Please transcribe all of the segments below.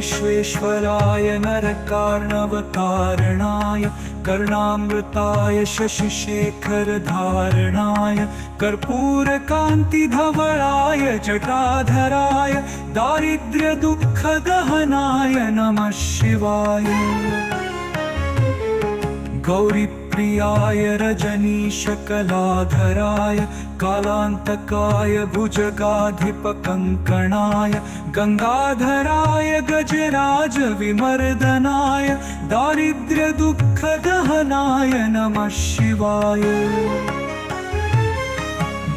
विश्वेश्वराय नरकार्णवतारणाय कर्णामृताय शशिशेखरधारणाय कर्पूरकान्तिधवलाय जटाधराय दारिद्र्यदुःखदहनाय नमः शिवाय। गौरीप्रियाय रजनीशकलाधराय कालान्तकाय भुजगाधिपकङ्कणाय गङ्गाधराय गजराजविमर्दनाय दारिद्र्यदुःखदहनाय नमः शिवाय।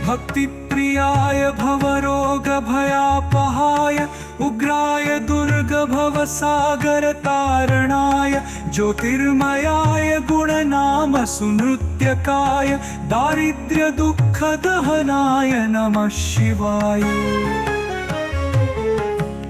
भक्तिप्रियाय भवरोगभयापहाय उग्राय दुर्गभवसागरतारणाय ज्योतिर्मयाय गुणनामसुनृत्यकाय दारिद्र्यदुःखदहनाय नमः शिवाय।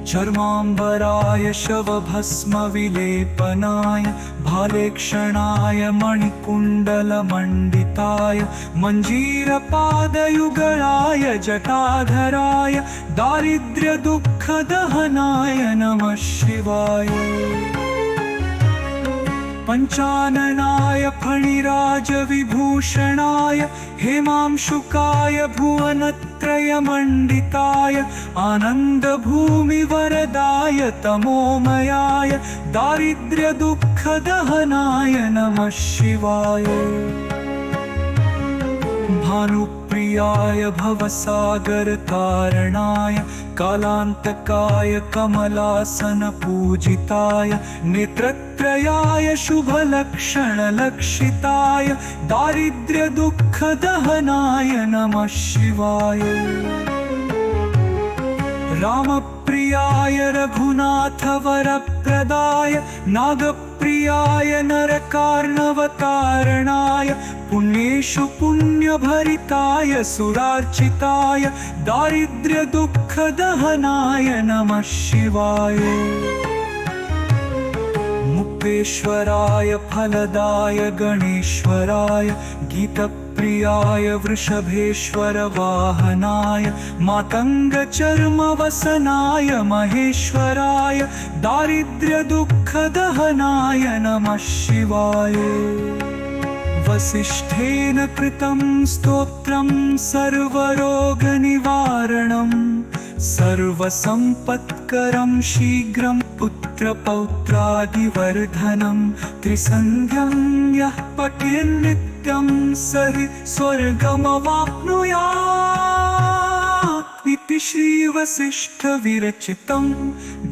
चर्माम्बराय शवभस्मविलेपनाय भालेक्षणाय मणिकुण्डलमण्डिताय मञ्जीरपादयुगलाय जटाधराय दारिद्र्यदुःखदहनाय नमः शिवाय। पञ्चाननाय फणिराजविभूषणाय हेमांशुकाय भुवनत्रयमण्डिताय आनन्दभूमिवरदाय तमोमयाय दारिद्र्यदुःखदहनाय नमः शिवाय। भानुप्रियाय भवसागरतारणाय कालान्तकाय कमलासनपूजिताय नेत्रत्रयाय शुभलक्षणलक्षिताय दारिद्र्यदुःखदहनाय नमः शिवाय। रामप्रियाय रघुनाथवरप्रदाय नागप्रियाय नरकार्णवतारणाय पुण्येषु पुण्यभरिताय सुरार्चिताय दारिद्र्यदुःखदहनाय नमः शिवाय। मुक्तेश्वराय फलदाय गणेश्वराय गीतप्रियाय वृषभेश्वर वाहनाय मातङ्गचर्मवसनाय महेश्वराय दारिद्र्यदुःखदहनाय नमः शिवाय। वसिष्ठेन कृतं स्तोत्रं सर्वरोगनिवारणं सर्वसम्पत्करं शीघ्रं पुत्रपौत्रादिवर्धनं त्रिसन्ध्यं यः पठेन्नित्यं स हि स्वर्गमवाप्नुयात् इति श्रीवसिष्ठविरचितं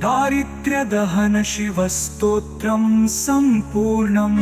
दारिद्र्यदहनशिवस्तोत्रं सम्पूर्णम्।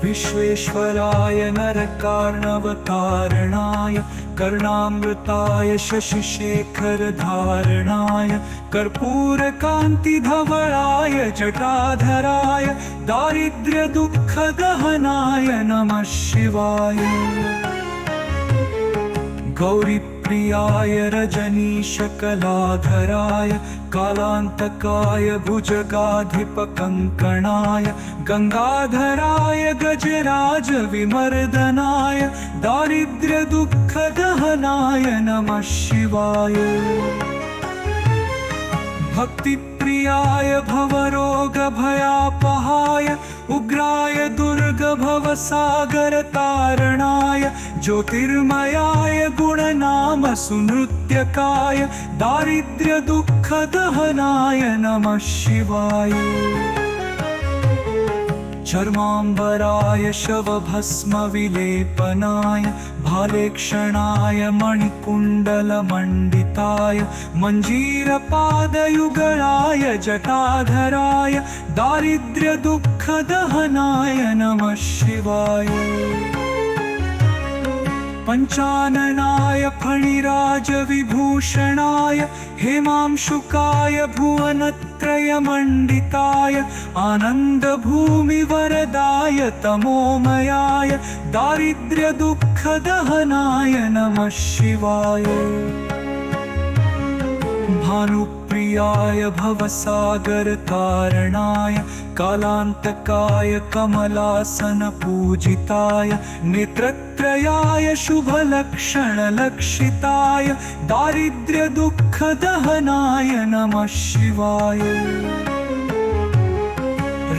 विश्वेश्वराय नरकार्णवतारणाय कर्णामृताय शशिशेखरधारणाय कर्पूरकान्तिधवलाय जटाधराय दारिद्र्यदुःखदहनाय नमः शिवाय। गौरीप्रियाय रजनीशकलाधराय कालान्तकाय भुजगाधिपकङ्कणाय गङ्गाधराय गजराजविमर्दनाय दारिद्र्यदुःखदहनाय नमः शिवाय। भक्तिप्रियाय भवरोगभयापहाय उग्राय दुर्गभवसागरतारणाय ज्योतिर्मयाय गुणनामसुनृत्यकाय दारिद्र्यदुःखदहनाय नमः शिवाय। चर्माम्बराय शवभस्मविलेपनाय भालेक्षणाय मणिकुण्डलमण्डिताय मञ्जीरपादयुगलाय जटाधराय दारिद्र्यदुःखदहनाय नमः शिवाय। पञ्चाननाय फणिराजविभूषणाय हेमांशुकाय भुवनत्रयमण्डिताय आनन्दभूमिवरदाय तमोमयाय दारिद्र्यदुःखदहनाय नमः शिवाय। भानुप्रियाय भवसागरतारणाय कालान्तकाय कमलासनपूजिताय नेत्रत्रयाय शुभलक्षणलक्षिताय दारिद्र्यदुःखदहनाय नमः शिवाय।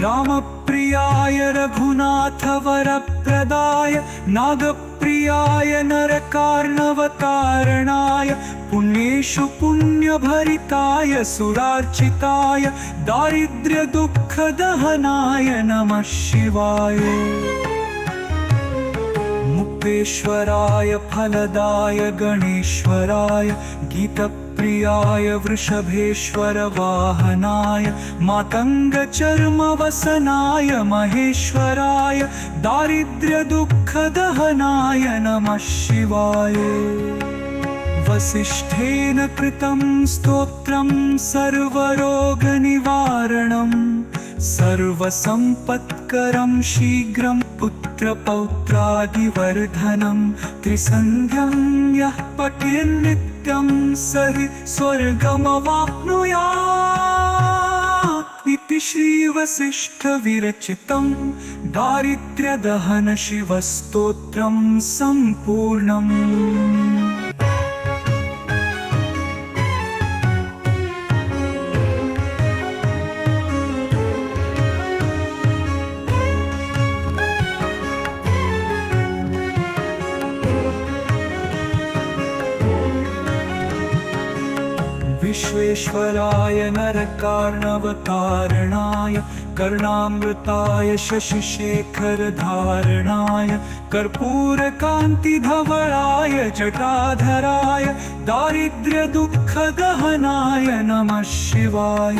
रामप्रियाय रघुनाथवरप्रदाय नागप्रियाय नरकार्णवतारणाय पुण्येषु पुण्यभरिताय सुरार्चिताय दारिद्र्यदुःखदहनाय नमः शिवाय। मुक्तेश्वराय फलदाय गणेश्वराय गीतप्रियाय वृषभेश्वर वाहनाय मातङ्गचर्मवसनाय महेश्वराय दारिद्र्यदुःखदहनाय नमः शिवाय। वसिष्ठेन कृतं स्तोत्रं सर्वरोगनिवारणं सर्वसम्पत्करं शीघ्रं पुत्रपौत्रादिवर्धनं त्रिसन्ध्यं यः पठेन्नित्यं स हि स्वर्गमवाप्नुयात् इति श्रीवसिष्ठविरचितं दारिद्र्यदहन शिवस्तोत्रं सम्पूर्णम्। विश्वेश्वराय नरकार्णवतारणाय कर्णामृताय शशिशेखरधारणाय कर्पूरकान्तिधवलाय जटाधराय दारिद्र्यदुःखदहनाय नमः शिवाय।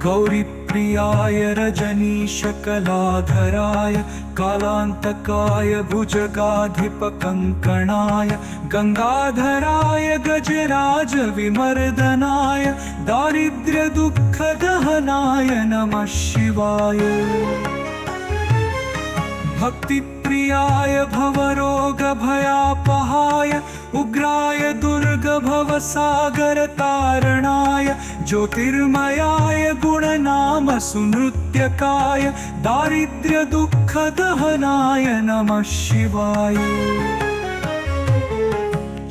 गौरीप्रियाय रजनीशकलाधराय कालान्तकाय भुजगाधिपकङ्कणाय गङ्गाधराय गजराजविमर्दनाय दारिद्र्यदुःखदहनाय नमः शिवाय। भक्तिप्रियाय भवरोगभयापहाय उग्राय दुर्गभवसागरतारणाय ज्योतिर्मयाय गुणनामसुनृत्यकाय दारिद्र्यदुःखदहनाय नमः शिवाय।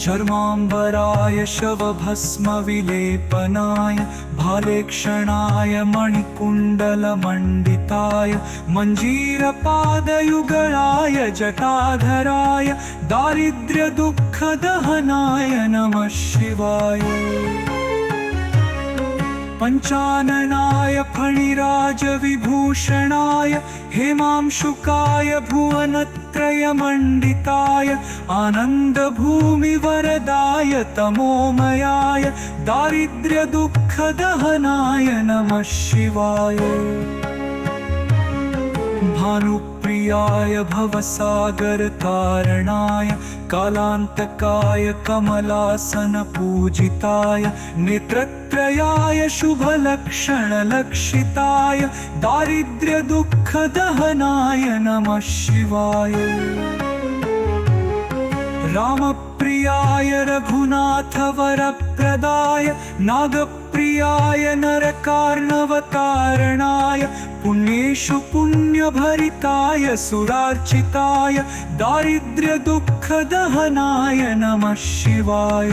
चर्माम्बराय शवभस्मविलेपनाय भालेक्षणाय मणिकुण्डलमण्डिताय मञ्जीरपादयुगलाय जटाधराय दारिद्र्यदुःखदहनाय नमः शिवाय। पञ्चाननाय फणिराजविभूषणाय हेमांशुकाय भुवनत्रयमण्डिताय आनन्दभूमिवरदाय तमोमयाय दारिद्र्यदुःखदहनाय नमः शिवाय। भानुप्रियाय भवसागरतारणाय कालान्तकाय कमलासनपूजिताय नेत्रत्रयाय शुभलक्षणलक्षिताय दारिद्र्यदुःखदहनाय नमः शिवाय। रामप्रियाय रघुनाथवरप्रदाय नागप्रियाय नरकार्णवतारणाय पुण्येषु पुण्यभरिताय सुरार्चिताय दारिद्र्यदुःखदहनाय नमः शिवाय।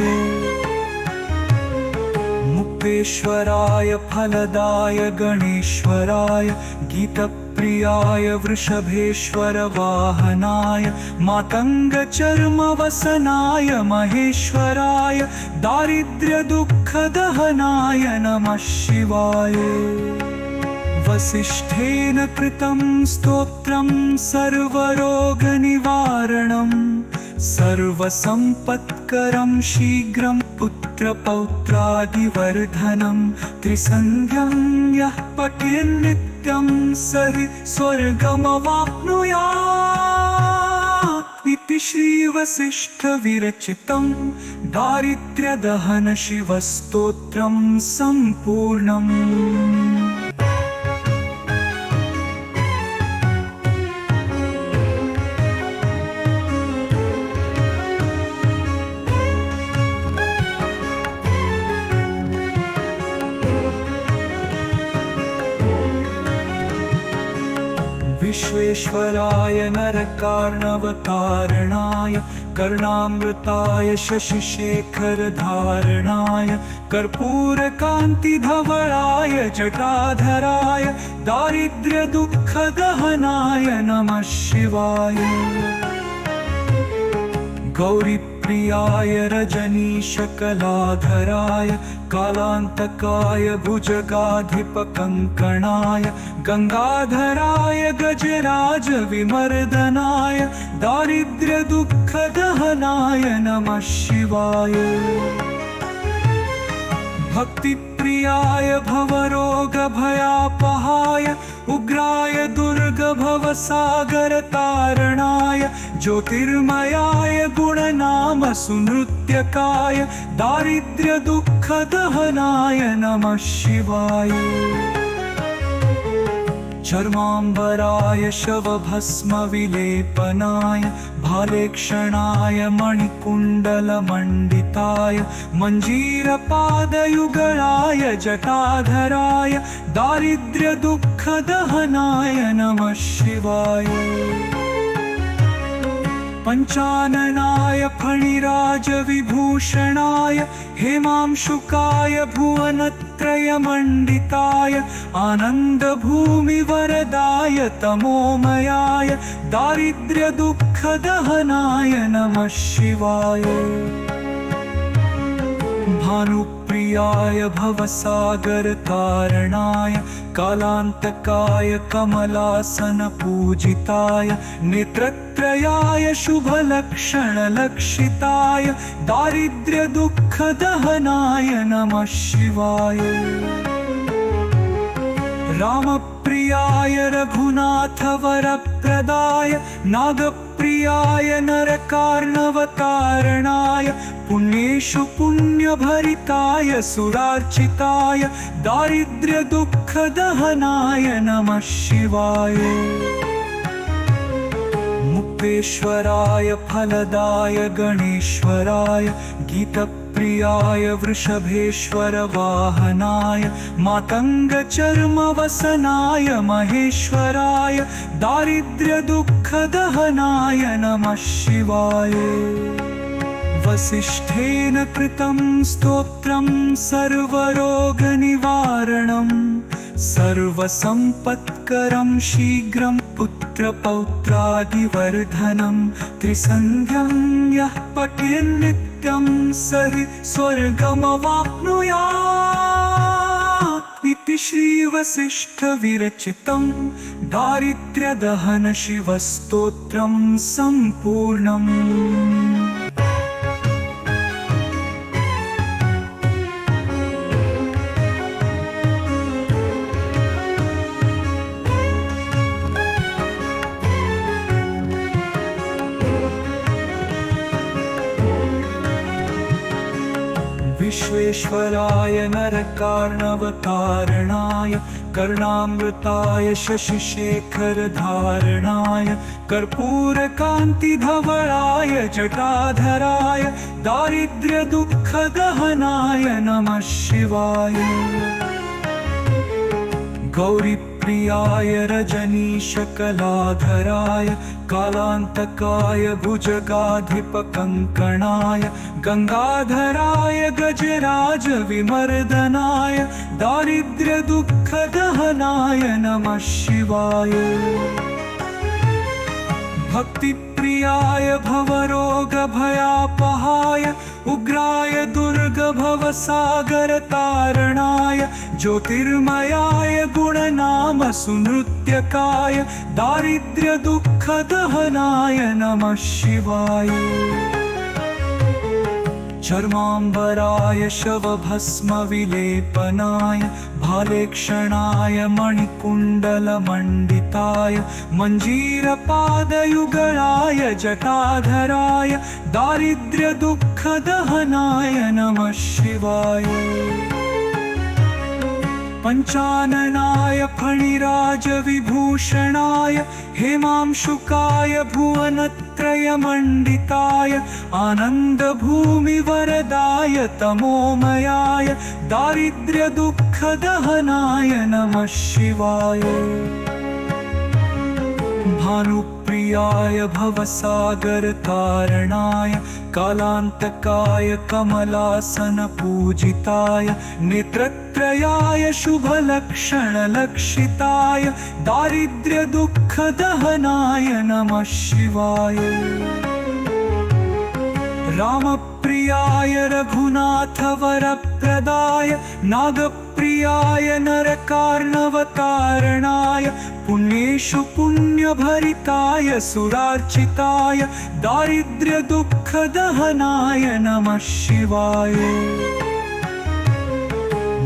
मुक्तेश्वराय फलदाय गणेश्वराय गीतप्रियाय वृषभेश्वर वाहनाय मातङ्गचर्मवसनाय महेश्वराय दारिद्र्यदुःखदहनाय नमः शिवाय। वसिष्ठेन कृतं स्तोत्रं सर्वरोगनिवारणं सर्वसम्पत्करं शीघ्रं पुत्रपौत्रादिवर्धनं त्रिसन्ध्यं यः पठेन्नित्यं स हि स्वर्गमवाप्नुयात् इति श्रीवसिष्ठविरचितं दारिद्र्यदहन शिवस्तोत्रं सम्पूर्णम्। विश्वेश्वराय नरकार्णवतारणाय कर्णामृताय शशिशेखरधारणाय कर्पूरकान्तिधवलाय जटाधराय दारिद्र्यदुःखदहनाय नमः शिवाय गौरीप्रियाय रजनीशकलाधराय कालान्तकाय भुजगाधिपकङ्कणाय गङ्गाधराय गजराजविमर्दनाय दारिद्र्यदुःखदहनाय नमः शिवाय भक्तिप्रियाय भवरोगभयापहाय उग्राय दुर्गभवसागरतारणाय ज्योतिर्मयाय गुणनामसुनृत्यकाय दारिद्र्यदुःखदहनाय नमः शिवाय चर्माम्बराय शवभस्मविलेपनाय भालेक्षणाय मणिकुण्डलमण्डिताय मञ्जीरपादयुगलाय जटाधराय दारिद्र्यदुःखदहनाय नमः शिवाय पञ्चाननाय फणिराजविभूषणाय हेमांशुकाय भुवनत्रयमण्डिताय आनन्दभूमिवरदाय तमोमयाय दारिद्र्यदुःखदहनाय नमः शिवाय भानुप्रियाय भवसागरतारणाय कालान्तकाय कमलासनपूजिताय नेत्रत्रयाय शुभलक्षणलक्षिताय दारिद्र्यदुःखदहनाय नमः शिवाय रामप्रियाय रघुनाथवरप्रदाय नागप्रियाय नरकार्णवतारणाय पुण्येषु पुण्यभरिताय सुरार्चिताय दारिद्र्यदुःखदहनाय नमः शिवाय मुक्तेश्वराय फलदाय गणेश्वराय गीतप्रियाय वृषभेश्वर वाहनाय मातङ्गचर्मवसनाय महेश्वराय दारिद्र्यदुःखदहनाय नमः शिवाय वसिष्ठेन कृतं स्तोत्रं सर्वरोगनिवारणं सर्वसम्पत्करं शीघ्रं पुत्रपौत्रादिवर्धनं त्रिसन्ध्यं यः पठेन्नित्यं स हि स्वर्गमवाप्नुयात् इति श्रीवसिष्ठविरचितं दारिद्र्यदहनशिवस्तोत्रं सम्पूर्णम्। विश्वेश्वराय नरकार्णवतारणाय कर्णामृताय शशिशेखरधारणाय कर्पूरकान्तिधवलाय जटाधराय दारिद्र्यदुःखदहनाय नमः शिवाय गौरीप्रियाय रजनीशकलाधराय कालान्तकाय भुजगाधिपकङ्कणाय गङ्गाधराय गजराजविमर्दनाय दारिद्र्यदुःखदहनाय नमः शिवाय भक्तिप्रियाय भवरोगभयापहाय उग्राय दुर्गभवसागरतारणाय ज्योतिर्मयाय गुणनामसुनृत्यकाय दारिद्र्यदुःखदहनाय नमः शिवाय चर्माम्बराय शवभस्मविलेपनाय भालेक्षणाय मणिकुण्डलमण्डिताय मञ्जीरपादयुगलाय जटाधराय दारिद्र्यदुःखदहनाय नमः शिवाय पञ्चाननाय फणिराजविभूषणाय हेमांशुकाय भुवनत्रयमण्डिताय आनन्दभूमिवरदाय तमोमयाय दारिद्र्यदुःखदहनाय नमः शिवाय भानुप्रियाय भवसागरतारणाय कालान्तकाय कमलासनपूजिताय नेत्रत्रयाय शुभलक्षणलक्षिताय दारिद्र्यदुःखदहनाय नमः शिवाय। रामप्रियाय रघुनाथवरप्रदाय नागप्रियाय नरकार्णवतारणाय पुण्येषु पुण्यभरिताय सुरार्चिताय दारिद्र्यदुःखदहनाय नमः शिवाय।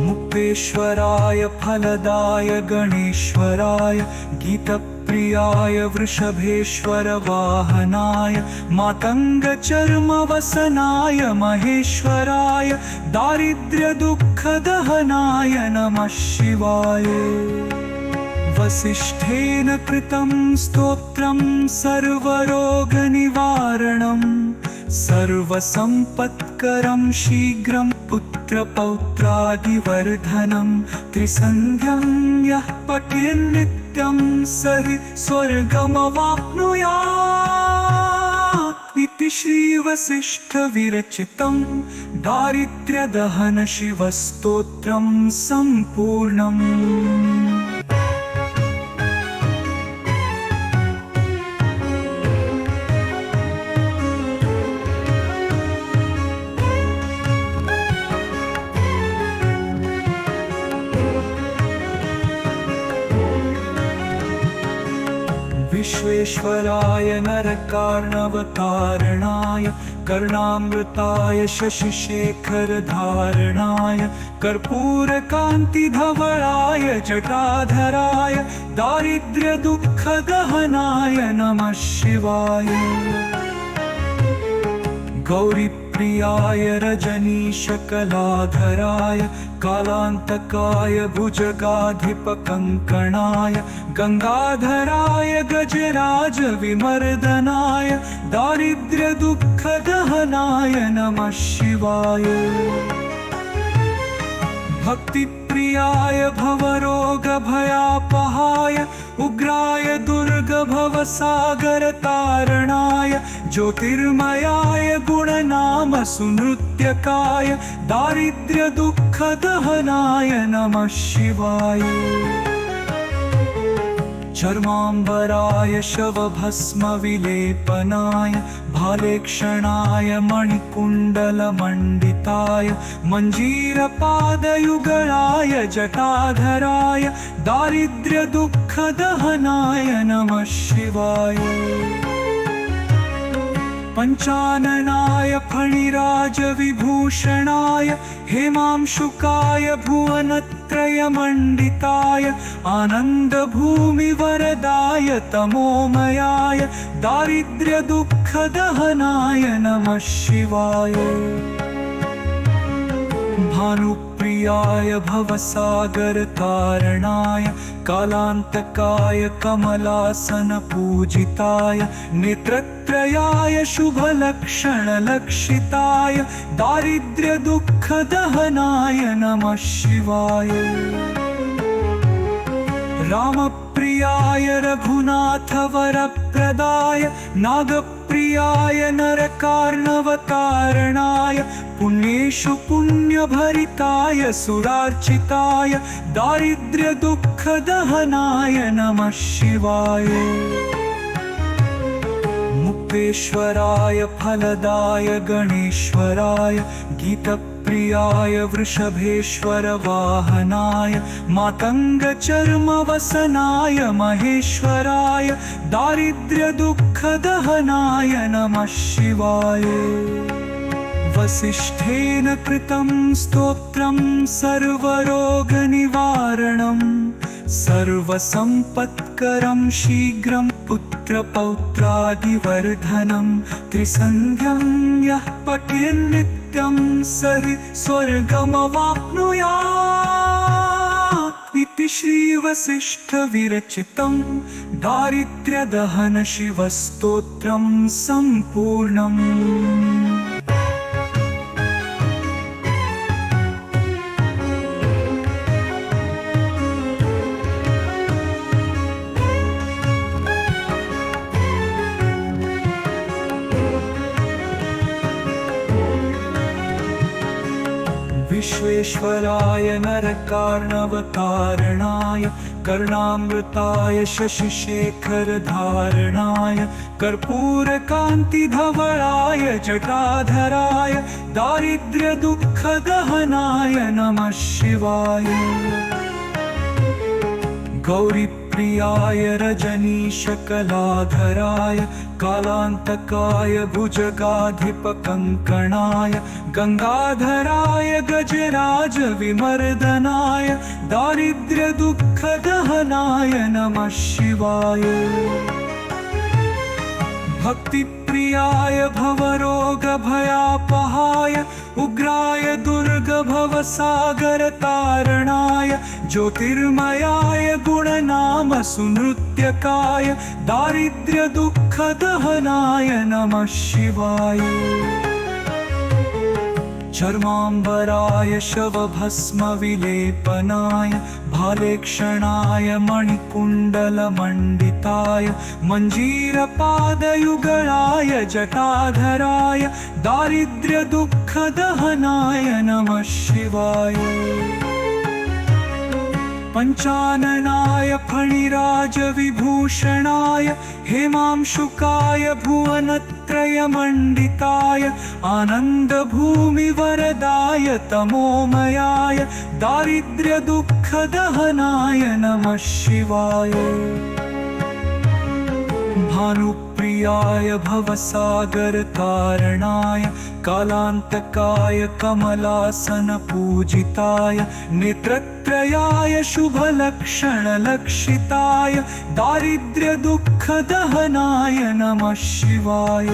मुक्तेश्वराय फलदाय गणेश्वराय गीतप्रियाय वृषभेश्वर वाहनाय मातङ्गचर्मवसनाय महेश्वराय दारिद्र्यदुःखदहनाय नमः शिवाय। वसिष्ठेन कृतं स्तोत्रं सर्वरोगनिवारणं सर्वसम्पत्करं शीघ्रं पुत्रपौत्रादिवर्धनं त्रिसन्ध्यं यः पठेन्नित्यं स हि स्वर्गमवाप्नुयात् इति श्रीवसिष्ठविरचितं दारिद्र्यदहन शिवस्तोत्रं सम्पूर्णम्। विश्वेश्वराय नरकार्णवतारणाय कर्णामृताय शशिशेखरधारणाय कर्पूरकान्तिधवलाय जटाधराय दारिद्र्यदुःखदहनाय नमः शिवाय। गौरीप्रियाय रजनीशकलाधराय कालान्तकाय भुजगाधिपकङ्कणाय गङ्गाधराय गजराजविमर्दनाय दारिद्र्यदुःखदहनाय नमः शिवाय। भक्तिप्रियाय भवरोगभयापहाय उग्राय दुर्गभवसागरतारणाय ज्योतिर्मयाय गुणनामसुनृत्यकाय दारिद्र्यदुःखदहनाय नमः शिवाय। चर्माम्बराय शवभस्मविलेपनाय भालेक्षणाय मणिकुण्डलमण्डिताय मञ्जीरपादयुगलाय जटाधराय दारिद्र्यदुःखदहनाय नमः शिवाय। पञ्चाननाय फणिराजविभूषणाय हेमांशुकाय भुवनत्रयमण्डिताय आनन्दभूमिवरदाय तमोमयाय दारिद्र्यदुःखदहनाय नमः शिवाय। भानुप्रियाय भवसागरतारणाय कालान्तकाय कमलासनपूजिताय नेत्रत्रयाय शुभलक्षणलक्षिताय दारिद्र्यदुःखदहनाय नमः शिवाय। रामप्रियाय रघुनाथवरप्रदाय नागप्रियाय नरकार्णवतारणाय पुण्येषु पुण्यभरिताय सुरार्चिताय दारिद्र्यदुःखदहनाय नमः शिवाय। मुक्तेश्वराय फलदाय गणेश्वराय गीतप्रियाय वृषभेश्वर वाहनाय मातङ्गचर्मवसनाय महेश्वराय दारिद्र्यदुःखदहनाय नमः शिवाय। वसिष्ठेन कृतं स्तोत्रं सर्वरोगनिवारणं सर्वसम्पत्करं शीघ्रं पुत्रपौत्रादिवर्धनं त्रिसन्ध्यं यः पठेन्नित्यं स हि स्वर्गमवाप्नुयात् इति श्रीवसिष्ठविरचितं दारिद्र्यदहन शिवस्तोत्रं सम्पूर्णम्। विश्वेश्वराय नरकार्णवतारणाय कर्णामृताय शशिशेखरधारणाय कर्पूरकान्तिधवलाय जटाधराय दारिद्र्यदुःखदहनाय नमः शिवाय। गौरीप्रियाय रजनीशकलाधराय कालान्तकाय भुजगाधिपकङ्कणाय गङ्गाधराय गजराजविमर्दनाय दारिद्र्यदुःखदहनाय नमः शिवाय। भक्तिप्रियाय भवरोगभयापहाय उग्राय दुर्गभवसागरतारणाय ज्योतिर्मयाय गुणनामसुनृत्यकाय दारिद्र्यदुःखदहनाय नमः शिवाय। चर्माम्बराय शवभस्मविलेपनाय भालेक्षणाय मणिकुण्डलमण्डिताय मञ्जीरपादयुगलाय जटाधराय दारिद्र्यदुःखदहनाय नमः शिवाय। पञ्चाननाय फणिराजविभूषणाय हेमांशुकाय भुवनत्रयमण्डिताय आनन्दभूमिवरदाय तमोमयाय दारिद्र्यदुःखदहनाय नमः शिवाय। भानुप्रियाय भवसागरतारणाय कालान्तकाय कमलासनपूजिताय नेत्रत्रयाय शुभलक्षणलक्षिताय दारिद्र्यदुःखदहनाय नमः शिवाय।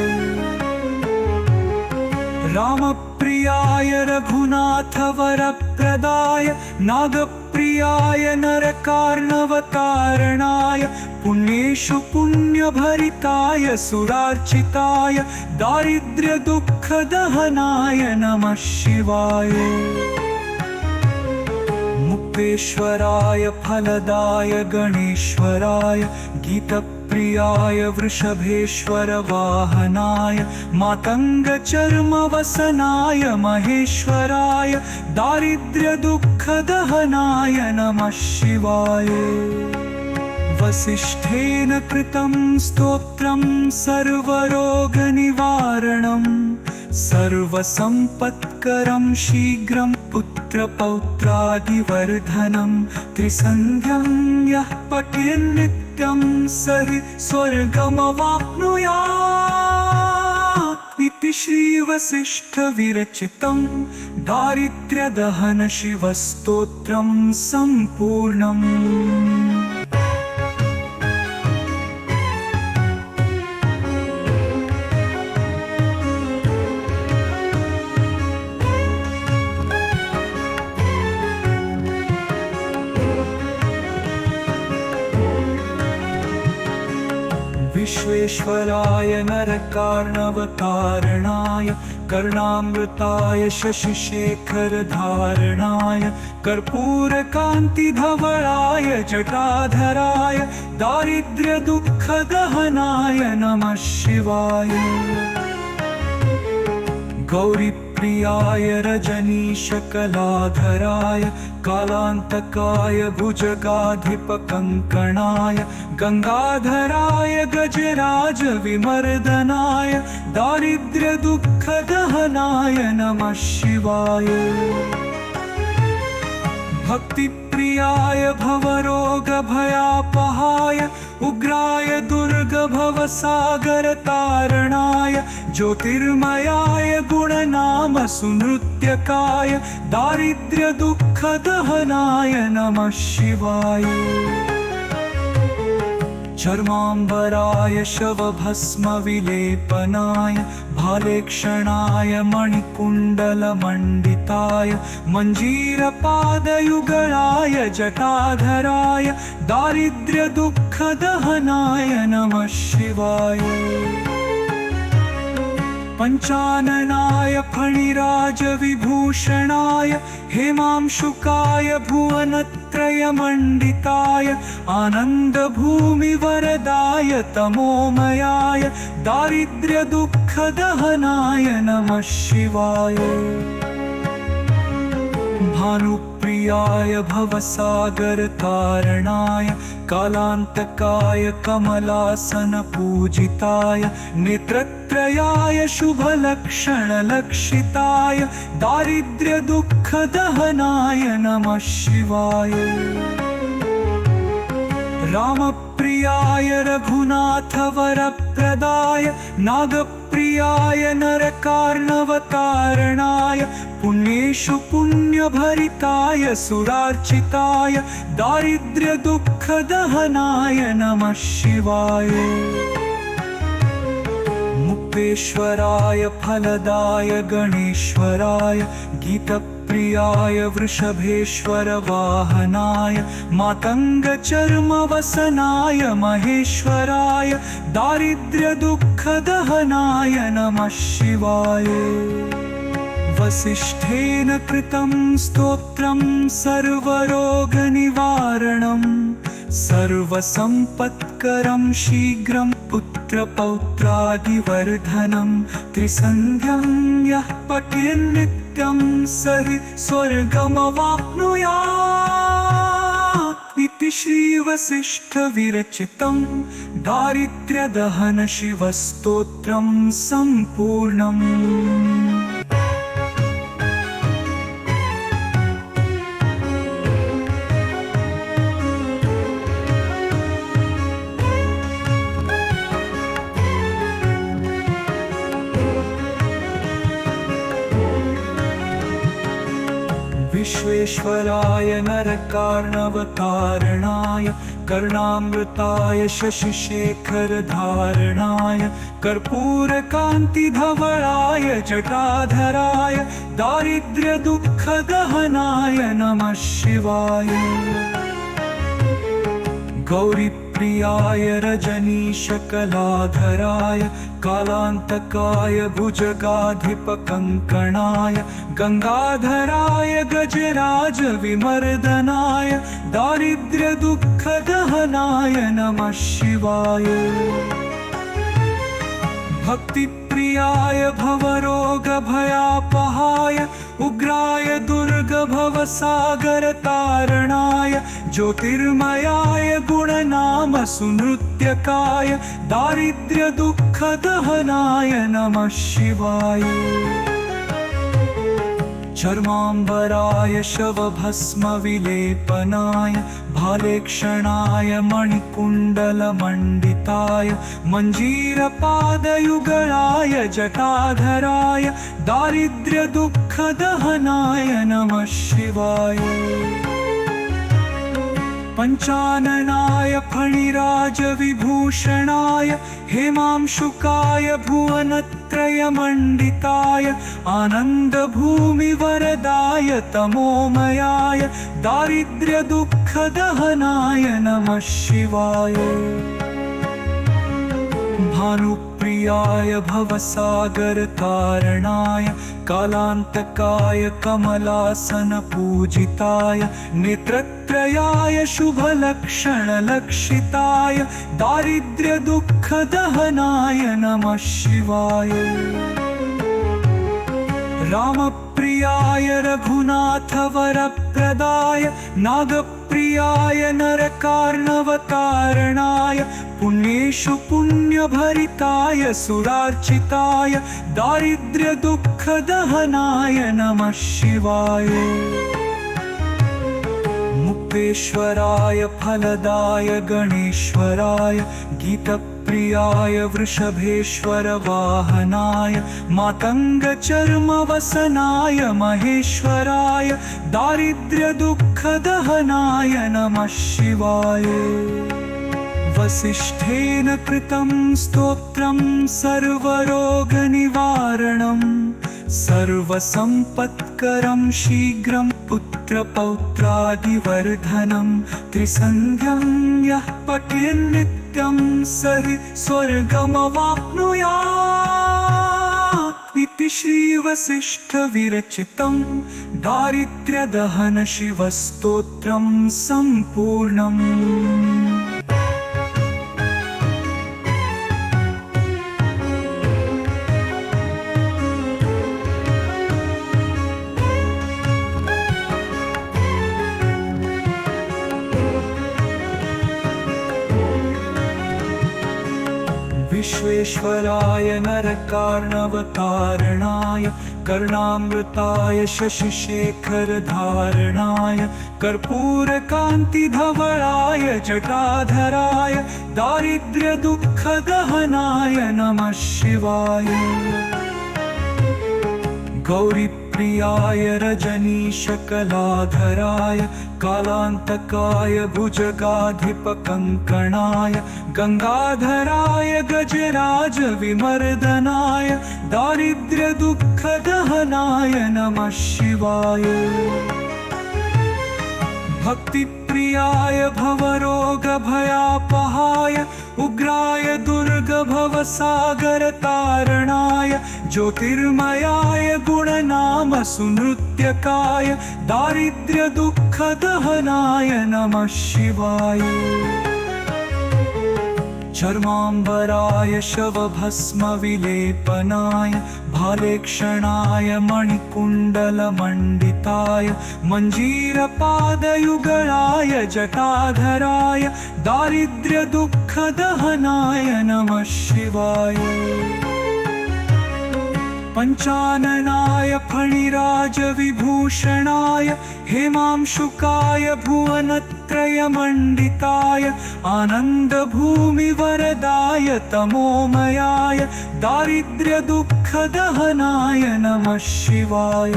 रामप्रियाय रघुनाथवरप्रदाय नागप्रियाय नरकार्णवतारणाय पुण्येषु पुण्यभरिताय सुरार्चिताय दारिद्र्यदुःखदहनाय नमः शिवाय। मुक्तेश्वराय फलदाय गणेश्वराय गीतप्रियाय वृषभेश्वर वाहनाय मातङ्गचर्मवसनाय महेश्वराय दारिद्र्यदुःखदहनाय नमः शिवाय। वसिष्ठेन कृतं स्तोत्रं सर्वरोगनिवारणं सर्वसम्पत्करं शीघ्रं पुत्रपौत्रादिवर्धनं त्रिसन्ध्यं यः पठेन्नित्यं स हि स्वर्गमवाप्नुयात् इति श्रीवसिष्ठविरचितं दारिद्र्यदहनशिवस्तोत्रं सम्पूर्णम्। विश्वेश्वराय नरकार्णवतारणाय कर्णामृताय शशिशेखरधारणाय कर्पूरकान्तिधवलाय जटाधराय दारिद्र्यदुःखदहनाय नमः शिवाय। गौरीप्रियाय रजनीशकलाधराय कालान्तकाय भुजगाधिपकङ्कणाय गङ्गाधराय गजराजविमर्दनाय दारिद्र्यदुःखदहनाय नमः शिवाय। भक्तिप्रियाय भवरोगभयापहाय उग्राय दुर्गभवसागरतारणाय ज्योतिर्मयाय गुणनामसुनृत्यकाय दारिद्र्यदुःखदहनाय नमः शिवाय। चर्माम्बराय शवभस्मविलेपनाय भालेक्षणाय मणिकुण्डलमण्डिताय मञ्जीरपादयुगलाय जटाधराय दारिद्र्यदुःखदहनाय नमः शिवाय। पञ्चाननाय फणिराजविभूषणाय हेमांशुकाय भुवनत्रयमण्डिताय आनन्दभूमिवरदाय तमोमयाय दारिद्र्यदुःखदहनाय नमः शिवाय। भानुप्रियाय भवसागरतारणाय कालान्तकाय कमलासनपूजिताय नेत्रत्रयाय शुभलक्षणलक्षिताय दारिद्र्यदुःखदहनाय नमः शिवाय। रामप्रियाय रघुनाथवरप्रदाय नागप्रियाय नरकार्णवतारणाय पुण्येषु पुण्यभरिताय सुरार्चिताय दारिद्र्यदुःखदहनाय नमः शिवाय। मुक्तेश्वराय फलदाय गणेश्वराय गीतप्रियाय वृषभेश्वर वाहनाय मातङ्गचर्मवसनाय महेश्वराय दारिद्र्यदुःखदहनाय नमः शिवाय। वसिष्ठेन कृतं स्तोत्रं सर्वरोगनिवारणं सर्वसम्पत्करं शीघ्रं पुत्रपौत्रादिवर्धनं त्रिसन्ध्यं यः पठेन्नित्यं स हि स्वर्गमवाप्नुयात् इति श्रीवसिष्ठविरचितं दारिद्र्यदहनशिवस्तोत्रं सम्पूर्णम्। विश्वेश्वराय नरकार्णवतारणाय कर्णामृताय शशिशेखरधारणाय कर्पूरकान्तिधवलाय जटाधराय दारिद्र्यदुःखदहनाय नमः शिवाय। गौरीप्रियाय रजनीशकलाधराय कालान्तकाय भुजगाधिपकङ्कणाय गङ्गाधराय गजराजविमर्दनाय दारिद्र्यदुःखदहनाय नमः शिवाय। भक्तिप्रियाय भवरोगभयापहाय उग्राय दुर्गभवसागरतारणाय ज्योतिर्मयाय गुणनामसुनृत्यकाय दारिद्र्यदुःखदहनाय नमः शिवाय। चर्माम्बराय शवभस्मविलेपनाय भालेक्षणाय मणिकुण्डलमण्डिताय मञ्जीरपादयुगलाय जटाधराय दारिद्र्यदुःखदहनाय नमः शिवाय। पञ्चाननाय फणिराजविभूषणाय हेमांशुकाय भुवनत्रयमण्डिताय आनन्दभूमिवरदाय तमोमयाय दारिद्र्यदुःखदहनाय नमः शिवाय। भानुप्रियाय भवसागरतारणाय कालान्तकाय कमलासनपूजिताय नेत्रत्रयाय शुभलक्षणलक्षिताय दारिद्र्यदुःखदहनाय नमः शिवाय। रामप्रियाय रघुनाथवरप्रदाय नागप्रियाय नरकार्णवतारणाय पुण्येषु पुण्यभरिताय सुरार्चिताय दारिद्र्यदुःखदहनाय नमः शिवाय। मुक्तेश्वराय फलदाय गणेश्वराय गीतप्रियाय वृषभेश्वर वाहनाय मातङ्गचर्मवसनाय महेश्वराय दारिद्र्यदुःखदहनाय नमः शिवाय। वसिष्ठेन कृतं स्तोत्रं सर्वरोगनिवारणं सर्वसम्पत्करं शीघ्रं पुत्रपौत्रादिवर्धनं त्रिसन्ध्यं यः पठेन्नित्यं स हि स्वर्गमवाप्नुयात् इति श्रीवसिष्ठविरचितं दारिद्र्यदहनशिवस्तोत्रं सम्पूर्णम्। विश्वेश्वराय नरकार्णवतारणाय कर्णामृताय शशिशेखरधारणाय कर्पूरकान्तिधवलाय जटाधराय दारिद्र्यदुःखदहनाय नमः शिवाय। गौरीप्रियाय रजनीशकलाधराय कालान्तकाय भुजगाधिपकङ्कणाय गङ्गाधराय गजराजविमर्दनाय दारिद्र्यदुःखदहनाय नमः शिवाय। भक्तिप्रियाय भवरोगभयापहाय उग्राय दुर्गभवसागरतारणाय ज्योतिर्मयाय गुणनामसुनृत्यकाय दारिद्र्यदुःखदहनाय नमः शिवाय। चर्माम्बराय शवभस्मविलेपनाय भालेक्षणाय मणिकुण्डलमण्डिताय मञ्जीरपादयुगलाय जटाधराय दारिद्र्यदुःखदहनाय नमः शिवाय। पञ्चाननाय फणिराजविभूषणाय हेमांशुकाय भुवनत्रयमण्डिताय आनन्दभूमिवरदाय तमोमयाय दारिद्र्यदुःखदहनाय नमः शिवाय।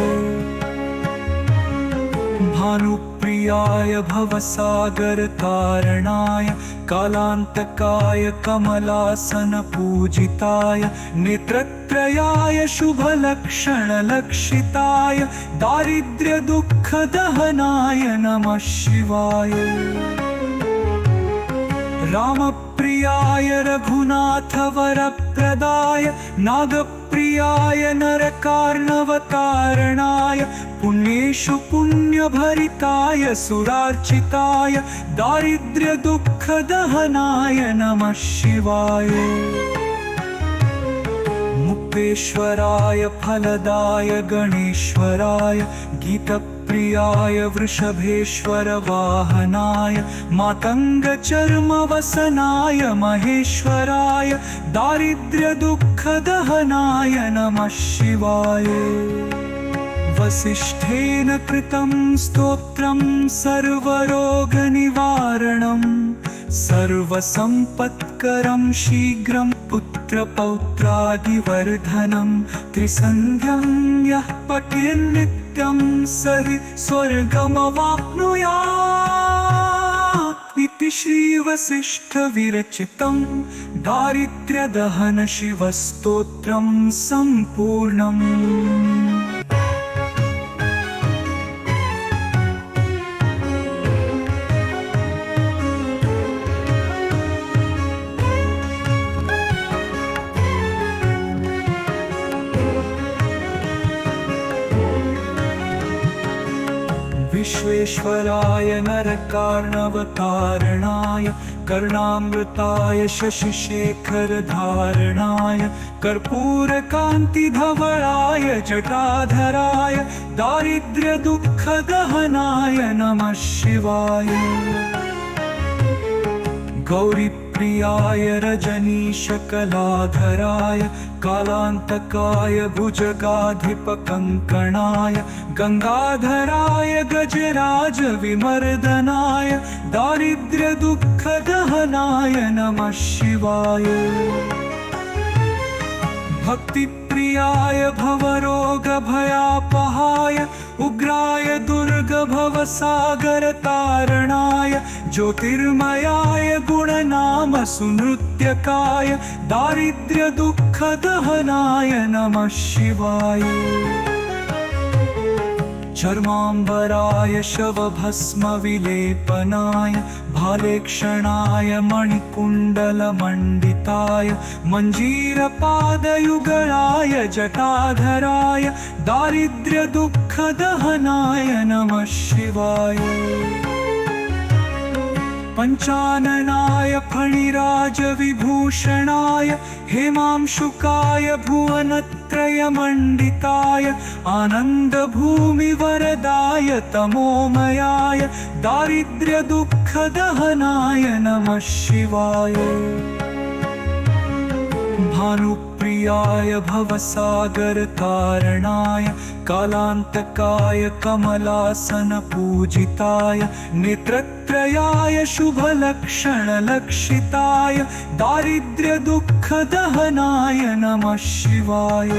भानुप्रियाय भवसागरतारणाय कालान्तकाय कमलासनपूजिताय नेत्रत्रयाय शुभलक्षणलक्षिताय दारिद्र्यदुःखदहनाय नमः शिवाय। रामप्रियाय रघुनाथवरप्रदाय नागप्रियाय नरकार्णवतारणाय पुण्येषु पुण्यभरिताय सुरार्चिताय दारिद्र्यदुःखदहनाय नमः शिवाय। मुक्तेश्वराय फलदाय गणेश्वराय गीतप्रियाय वृषभेश्वर वाहनाय मातङ्गचर्मवसनाय महेश्वराय दारिद्र्यदुःखदहनाय नमः शिवाय। वसिष्ठेन कृतं स्तोत्रं सर्वरोगनिवारणं सर्वसम्पत्करं शीघ्रं पुत्रपौत्रादिवर्धनं त्रिसन्ध्यं यः पठेन्नित्यं स हि स्वर्गमवाप्नुयात् इति श्रीवसिष्ठविरचितं दारिद्र्यदहनशिवस्तोत्रं सम्पूर्णम्। विश्वेश्वराय नरकार्णवतारणाय कर्णामृताय शशिशेखरधारणाय कर्पूरकान्तिधवलाय जटाधराय दारिद्र्यदुःखदहनाय नमः शिवाय। गौरीप्रियाय रजनीशकलाधराय कालान्तकाय भुजगाधिपकङ्कणाय गङ्गाधराय गजराजविमर्दनाय दारिद्र्यदुःखदहनाय नमः शिवाय। भक्तिप्रियाय भवरोगभयापहाय उग्राय दुर्गभवसागरतारणाय ज्योतिर्मयाय गुणनामसुनृत्यकाय दारिद्र्यदुःखदहनाय नमः शिवाय। चर्माम्बराय शवभस्मविलेपनाय भालेक्षणाय मणिकुण्डलमण्डिताय मञ्जीरपादयुगलाय जटाधराय दारिद्र्यदुःखदहनाय नमः शिवाय। पञ्चाननाय फणिराजविभूषणाय हेमांशुकाय भुवनत्रयमण्डिताय आनन्दभूमिवरदाय तमोमयाय दारिद्र्यदुःखदहनाय नमः शिवाय। भानुप्रियाय भवसागरतारणाय कालान्तकाय कमलासनपूजिताय नेत्रत्रयाय शुभलक्षणलक्षिताय दारिद्र्यदुःखदहनाय नमः शिवाय।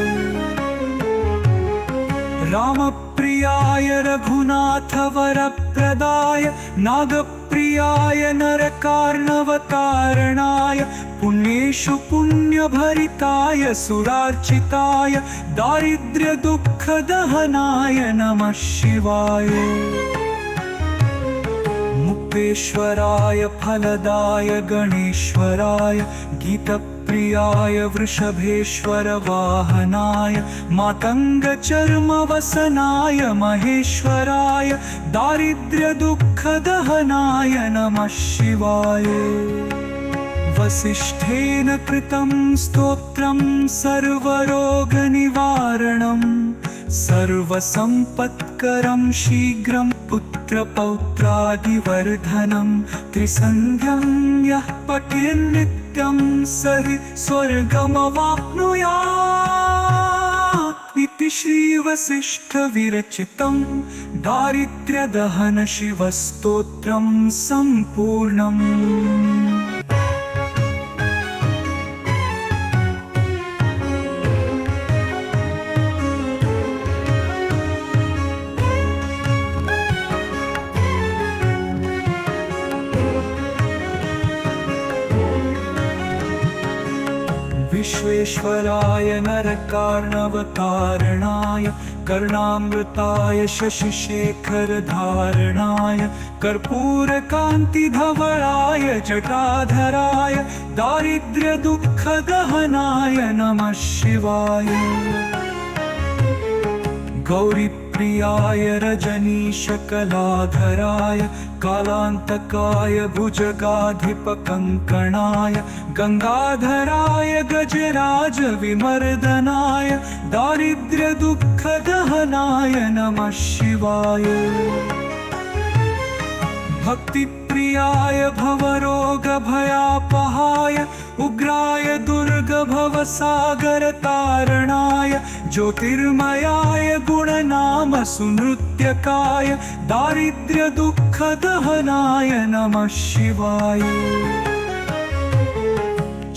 रामप्रियाय रघुनाथवरप्रदाय नागप्रियाय नरकार्णवतारणाय पुण्येषु पुण्यभरिताय सुरार्चिताय दारिद्र्यदुःखदहनाय नमः शिवाय। मुक्तेश्वराय फलदाय गणेश्वराय गीतप्रियाय वृषभेश्वर वाहनाय मातङ्गचर्मवसनाय महेश्वराय दारिद्र्यदुःखदहनाय नमः शिवाय। वसिष्ठेन कृतं स्तोत्रं सर्वरोगनिवारणं सर्वसम्पत्करं शीघ्रं पुत्रपौत्रादिवर्धनं त्रिसन्ध्यं यः पठेन्नित्यं सहि स्वर्गमवाप्नुयात् इति श्रीवसिष्ठविरचितं दारिद्र्यदहन शिवस्तोत्रं सम्पूर्णम्। विश्वेश्वराय नरकार्णवतारणाय कर्णामृताय शशिशेखरधारणाय कर्पूरकान्तिधवलाय जटाधराय दारिद्र्यदुःखदहनाय नमः शिवाय। गौरीप्रियाय रजनीशकलाधराय कालान्तकाय भुजगाधिपकङ्कणाय गङ्गाधराय गजराजविमर्दनाय दारिद्र्यदुःखदहनाय नमः शिवाय। भक्तिप्रियाय भवरोगभयापहाय उग्राय दुर्गभवसागरतारणाय ज्योतिर्मयाय गुणनामसुनृत्यकाय दारिद्र्यदुःखदहनाय नमः शिवाय।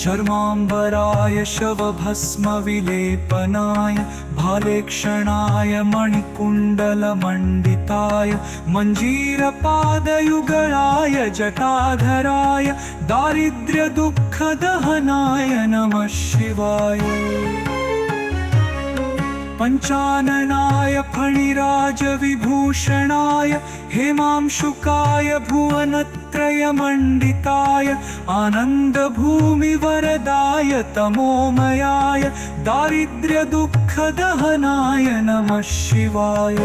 चर्माम्बराय शवभस्मविलेपनाय भालेक्षणाय मणिकुण्डलमण्डिताय मञ्जीरपादयुगलाय जटाधराय दारिद्र्यदुःखदहनाय नमः शिवाय। पञ्चाननाय फणिराजविभूषणाय हेमांशुकाय भुवनत्रयमण्डिताय आनन्दभूमिवरदाय तमोमयाय दारिद्र्यदुःखदहनाय नमः शिवाय।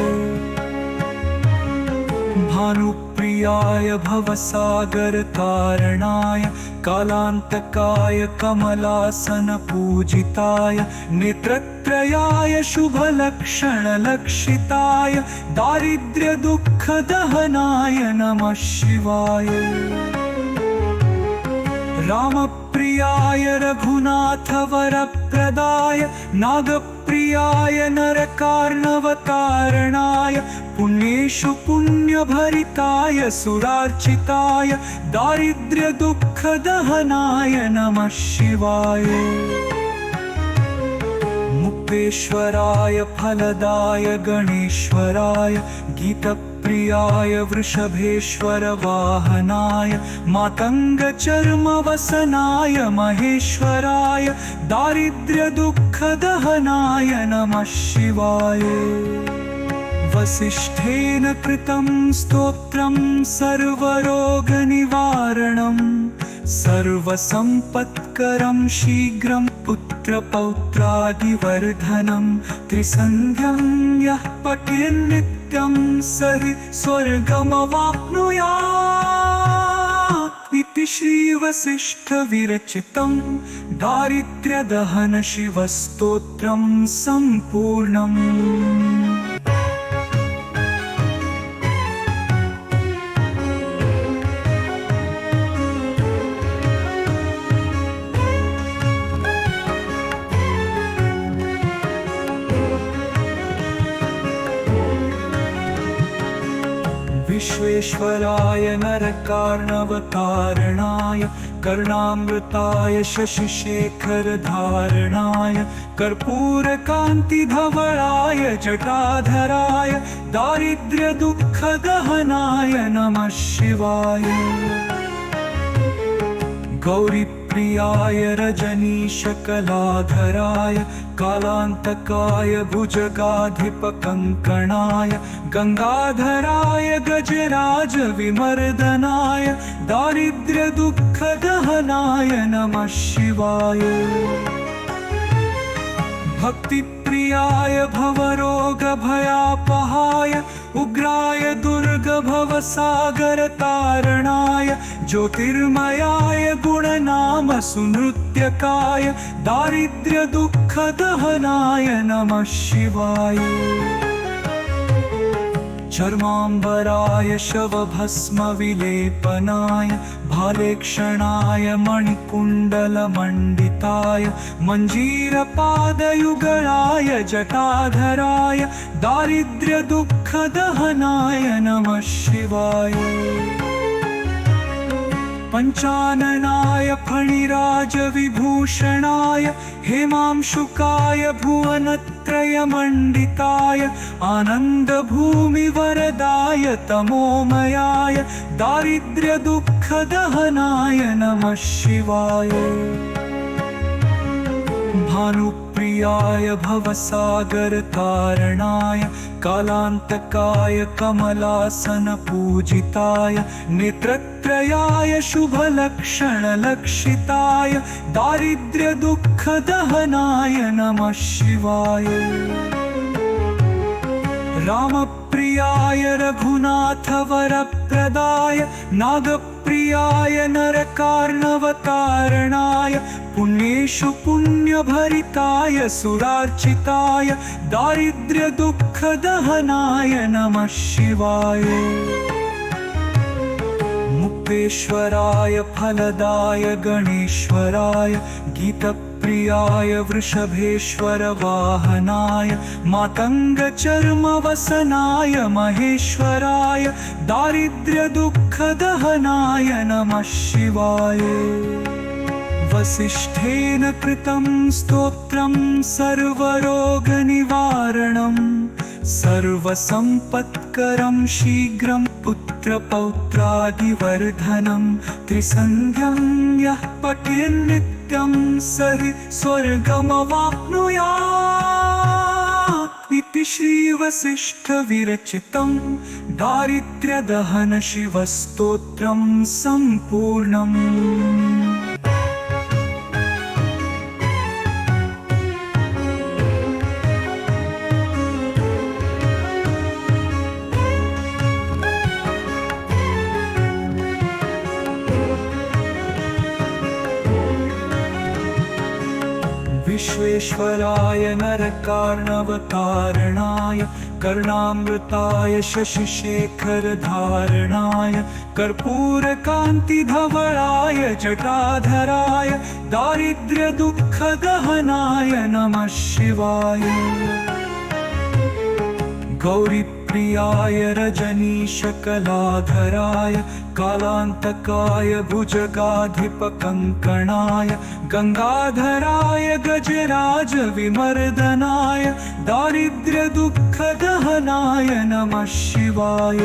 भानुप्रियाय भवसागरतारणाय कालान्तकाय कमलासनपूजिताय नेत्रत्रयाय शुभलक्षणलक्षिताय दारिद्र्यदुःखदहनाय नमः शिवाय। रामप्रियाय रघुनाथवरप्रदाय नागप्रियाय नरकार्णवतारणाय पुण्येषु पुण्यभरिताय सुरार्चिताय दारिद्र्यदुःखदहनाय नमः शिवाय। मुक्तेश्वराय फलदाय गणेश्वराय गीतप्रियाय वृषभेश्वर वाहनाय मातङ्गचर्मवसनाय महेश्वराय दारिद्र्यदुःखदहनाय नमः शिवाय। वसिष्ठेन कृतं स्तोत्रं सर्वरोगनिवारणं सर्वसम्पत्करं शीघ्रं पुत्रपौत्रादिवर्धनं त्रिसन्ध्यं यः पठेन्नित्यं सहि स्वर्गमवाप्नुयात् इति श्रीवसिष्ठविरचितं दारिद्र्यदहन शिवस्तोत्रं सम्पूर्णम्। विश्वेश्वराय नरकार्णवतारणाय कर्णामृताय शशिशेखरधारणाय कर्पूरकान्तिधवलाय जटाधराय दारिद्र्यदुःखदहनाय नमः शिवाय। गौरीप्रियाय रजनीशकलाधराय कालान्तकाय भुजगाधिपकङ्कणाय गङ्गाधराय गजराजविमर्दनाय दारिद्र्यदुःखदहनाय नमः शिवाय। भक्तिप्रियाय भवरोगभयापहाय उग्राय दुर्गभवसागरतारणाय ज्योतिर्मयाय गुणनामसुनृत्यकाय दारिद्र्यदुःखदहनाय नमः शिवाय। चर्माम्बराय शवभस्मविलेपनाय भालेक्षणाय मणिकुण्डलमण्डिताय मञ्जीरपादयुगलाय जटाधराय दारिद्र्यदुःखदहनाय नमः शिवाय। पञ्चाननाय फणिराजविभूषणाय हेमांशुकाय भुवनत्रयमण्डिताय आनन्दभूमिवरदाय तमोमयाय दारिद्र्यदुःखदहनाय नमः शिवाय। भानुप्रियाय भवसागरतारणाय कालान्तकाय कमलासनपूजिताय नेत्रत्रयाय शुभलक्षणलक्षिताय दारिद्र्यदुःखदहनाय नमः शिवाय। रामप्रियाय रघुनाथवरप्रदाय नागप्रियाय नरकार्णवतारणाय पुण्येषु पुण्यभरिताय सुरार्चिताय दारिद्र्यदुःखदहनाय नमः शिवाय। मुक्तेश्वराय फलदाय गणेश्वराय गीतप्रियाय वृषभेश्वर वाहनाय मातङ्गचर्मवसनाय महेश्वराय दारिद्र्यदुःखदहनाय नमः शिवाय। वसिष्ठेन कृतं स्तोत्रं सर्वरोगनिवारणं सर्वसम्पत्करं शीघ्रं पुत्रपौत्रादिवर्धनं त्रिसन्ध्यं यः पठेन्नित्यं स हि स्वर्गमवाप्नुयात् इति श्रीवसिष्ठविरचितं दारिद्र्यदहनशिवस्तोत्रं सम्पूर्णम्। विश्वेश्वराय नरकार्णवतारणाय कर्णामृताय शशिशेखरधारणाय कर्पूरकान्तिधवलाय जटाधराय दारिद्र्यदुःखदहनाय नमः शिवाय। गौरीप्रियाय रजनीशकलाधराय कालान्तकाय भुजगाधिपकङ्कणाय गङ्गाधराय गजराजविमर्दनाय दारिद्र्यदुःखदहनाय नमः शिवाय।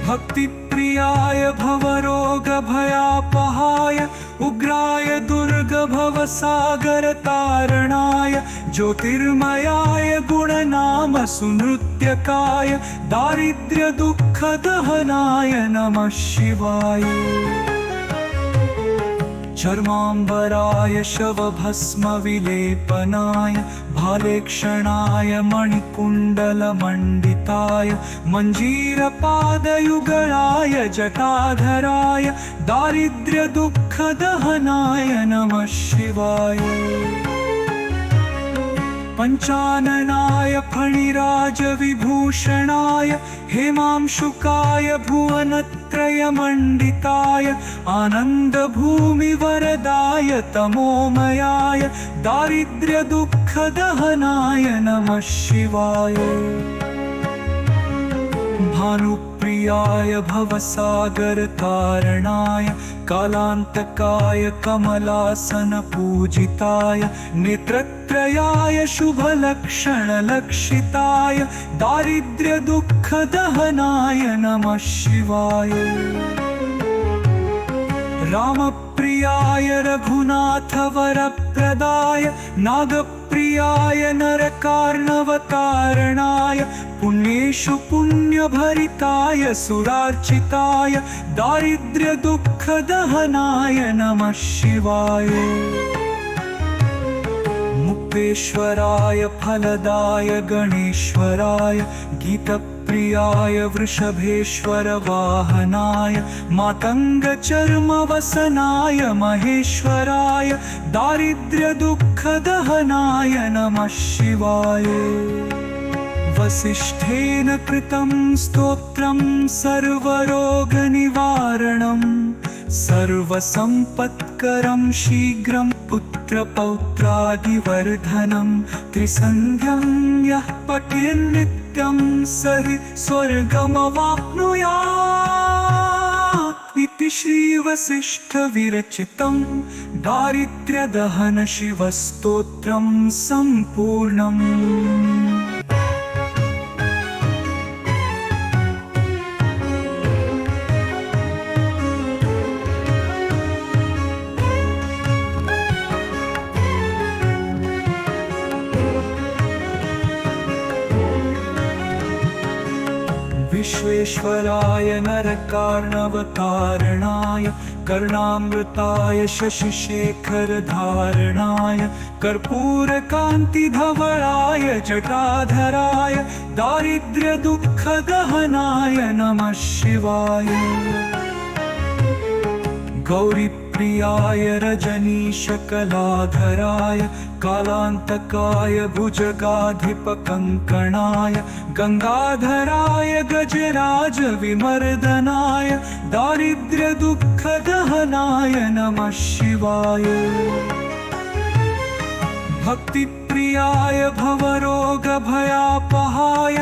भक्तिप्रियाय भवरोगभयापहाय उग्राय दुर्गभवसागरतारणाय ज्योतिर्मयाय गुणनामसुनृत्यकाय दारिद्र्यदुःखदहनाय नमः शिवाय। चर्माम्बराय शवभस्मविलेपनाय भालेक्षणाय मणिकुण्डलमण्डिताय मञ्जीरपादयुगलाय जटाधराय दारिद्र्यदुःखदहनाय नमः शिवाय। पञ्चाननाय फणिराजविभूषणाय हेमांशुकाय भुवनत्रयमण्डिताय आनन्दभूमिवरदाय तमोमयाय दारिद्र्यदुःखदहनाय नमः शिवाय। भानुप्रियाय भवसागरतारणाय कालान्तकाय कमलासनपूजिताय नेत्रत्रयाय शुभलक्षणलक्षिताय दारिद्र्यदुःखदहनाय नमः शिवाय। रामप्रियाय रघुनाथवरप्रदाय नागप्रियाय नरकार्णवतारणाय पुण्येषु पुण्यभरिताय सुरार्चिताय दारिद्र्यदुःखदहनाय नमः शिवाय। मुक्तेश्वराय फलदाय गणेश्वराय गीतप्रियाय वृषभेश्वर वाहनाय मातङ्गचर्मवसनाय महेश्वराय दारिद्र्यदुःखदहनाय नमः शिवाय। वसिष्ठेन कृतं स्तोत्रं सर्वरोगनिवारणं सर्वसम्पत्करं शीघ्रं पुत्रपौत्रादिवर्धनं त्रिसन्ध्यं यः पठेन्नित्यं स हि स्वर्गमवाप्नुयात् इति श्रीवसिष्ठविरचितं दारिद्र्यदहनशिवस्तोत्रं सम्पूर्णम्। विश्वेश्वराय नरकार्णवतारणाय कर्णामृताय शशिशेखरधारणाय कर्पूरकान्तिधवलाय जटाधराय दारिद्र्यदुःखदहनाय नमः शिवाय। गौरीप्रियाय रजनीशकलाधराय कालान्तकाय भुजगाधिपकङ्कणाय गङ्गाधराय गजराजविमर्दनाय दारिद्र्यदुःखदहनाय नमः शिवाय। भक्तिप्रियाय भवरोगभयापहाय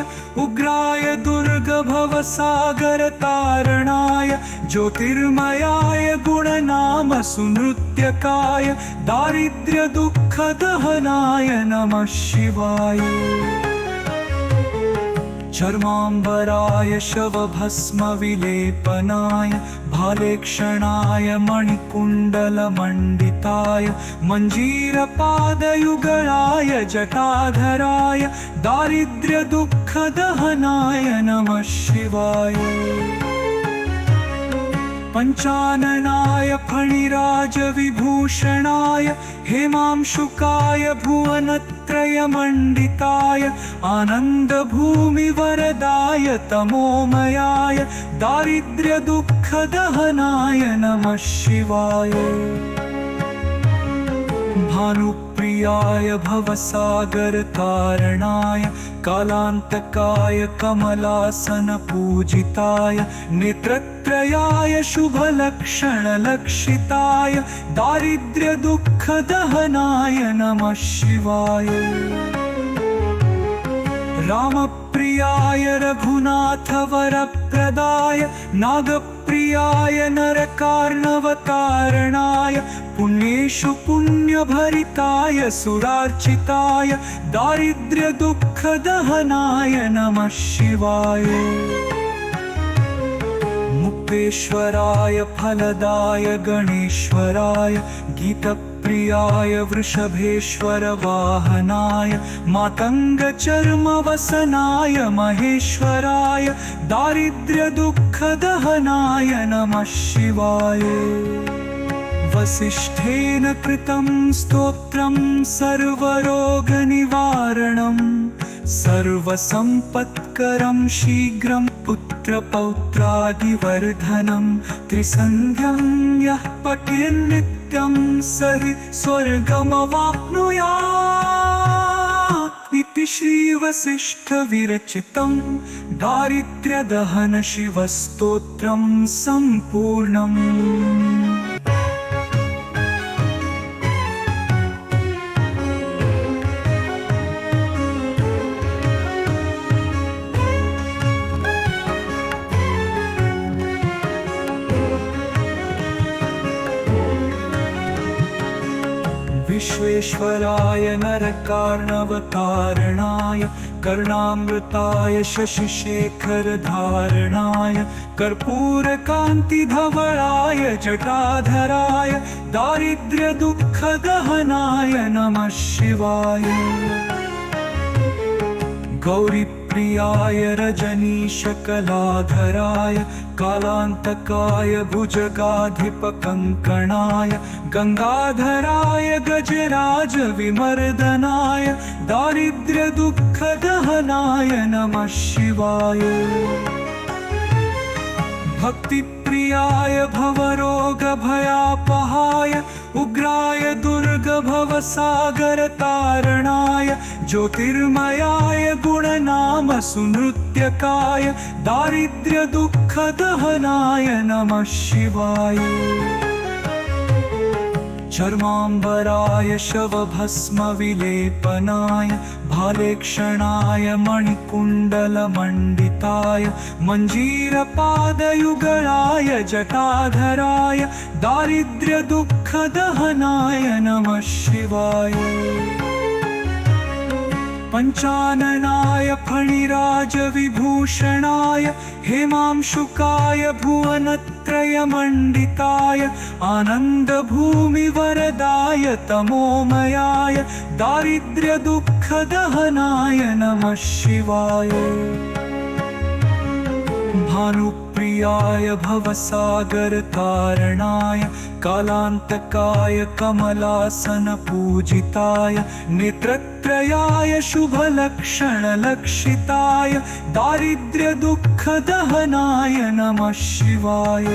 उग्राय दुर्गभवसागरतारणाय ज्योतिर्मयाय गुणनामसुनृत्यकाय दारिद्र्यदुःखदहनाय नमः शिवाय। चर्माम्बराय शवभस्मविलेपनाय भालेक्षणाय मणिकुण्डलमण्डिताय मञ्जीरपादयुगलाय जटाधराय दारिद्र्यदुःखदहनाय नमः शिवाय। पञ्चाननाय फणिराजविभूषणाय हेमांशुकाय भुवनत्रयमण्डिताय आनन्दभूमिवरदाय तमोमयाय दारिद्र्यदुःखदहनाय नमः शिवाय। भानुप्रियाय भवसागरतारणाय कालान्तकाय कमलासनपूजिताय नेत्रत्रयाय शुभलक्षणलक्षिताय दारिद्र्यदुःखदहनाय नमः शिवाय। रामप्रियाय रघुनाथवरप्रदाय नागप्रियाय नरकार्णवतारणाय पुण्येषु पुण्यभरिताय सुरार्चिताय दारिद्र्यदुःखदहनाय नमः शिवाय। मुक्तेश्वराय फलदाय गणेश्वराय गीतप्रियाय वृषभेश्वर वाहनाय मातङ्गचर्मवसनाय महेश्वराय दारिद्र्यदुःखदहनाय नमः शिवाय। वसिष्ठेन कृतं स्तोत्रं सर्वरोगनिवारणं सर्वसम्पत्करं शीघ्रं पुत्रपौत्रादिवर्धनं त्रिसन्ध्यं यः पठेन्नित्यं स हि स्वर्गमवाप्नुयात् इति श्रीवसिष्ठविरचितं दारिद्र्यदहनशिवस्तोत्रं सम्पूर्णम्। विश्वेश्वराय नरकार्णवतारणाय कर्णामृताय शशिशेखरधारणाय कर्पूरकान्तिधवलाय जटाधराय दारिद्र्यदुःखदहनाय नमः शिवाय। गौरीप्रियाय रजनीशकलाधराय कालान्तकाय भुजगाधिपकङ्कणाय गङ्गाधराय गजराजविमर्दनाय दारिद्र्यदुःखदहनाय नमः शिवाय। भक्तिप्रियाय भवरोगभयापहाय उग्राय दुर्गभवसागरतारणाय ज्योतिर्मयाय गुणनामसुनृत्यकाय दारिद्र्यदुःखदहनाय नमः शिवाय। चर्माम्बराय शवभस्मविलेपनाय भालेक्षणाय मणिकुण्डलमण्डिताय मञ्जीरपादयुगलाय जटाधराय दारिद्र्यदुःखदहनाय नमः शिवाय। पञ्चाननाय फणिराजविभूषणाय हेमांशुकाय भुवनत्रयमण्डिताय आनन्दभूमिवरदाय तमोमयाय दारिद्र्यदुःखदहनाय नमः शिवाय। भानुप्रियाय भवसागरतारणाय कालान्तकाय कमलासनपूजिताय नेत्रत्रयाय शुभलक्षणलक्षिताय दारिद्र्यदुःखदहनाय नमः शिवाय।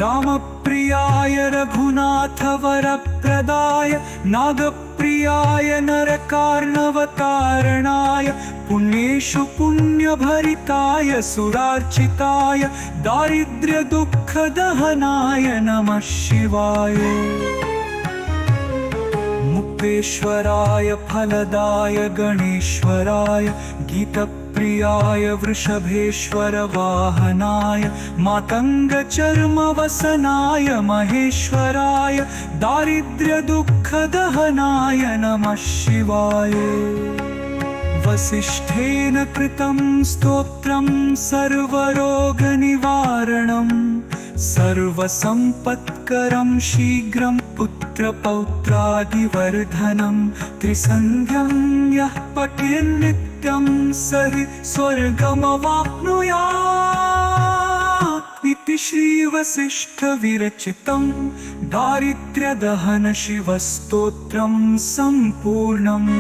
रामप्रियाय रघुनाथवरप्रदाय नागप्रियाय नरकार्णवतारणाय पुण्येषु पुण्यभरिताय सुरार्चिताय दारिद्र्यदुःखदहनाय नमः शिवाय। मुक्तेश्वराय फलदाय गणेश्वराय गीतप्रियाय वृषभेश्वर वाहनाय मातङ्गचर्मवसनाय महेश्वराय दारिद्र्यदुःखदहनाय नमः शिवाय। वसिष्ठेन कृतं स्तोत्रं सर्वरोगनिवारणं सर्वसम्पत्करं शीघ्रं पुत्रपौत्रादिवर्धनं त्रिसन्ध्यं यः पठेन्नित्यं स हि स्वर्गमवाप्नुयात् इति श्रीवसिष्ठविरचितं दारिद्र्यदहनशिवस्तोत्रं सम्पूर्णम्।